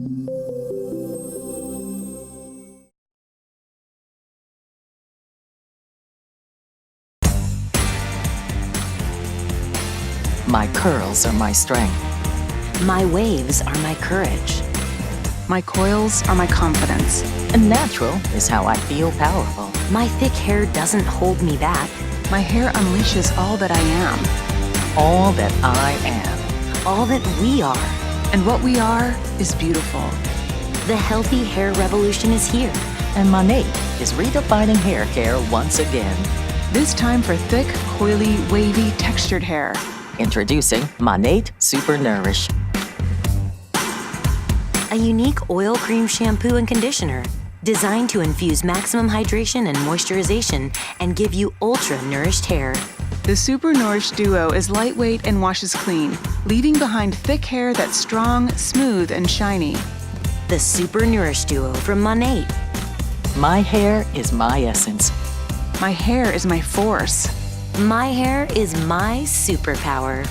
My curls are my strength. My waves are my courage. My coils are my confidence. And natural is how I feel powerful. My thick hair doesn't hold me back. My hair unleashes all that I am. All that I am. All that we are. And what we are is beautiful. The healthy hair revolution is here. And MONAT is redefining hair care once again. This time for thick, coily, wavy, textured hair. Introducing MONAT Super Nourish. A unique oil cream shampoo and conditioner designed to infuse maximum hydration and moisturization and give you ultra-nourished hair. The Super Nourish Duo is lightweight and washes clean, leaving behind thick hair that's strong, smooth, and shiny. The Super Nourish Duo from MONAT. My hair is my essence. My hair is my force. My hair is my superpower.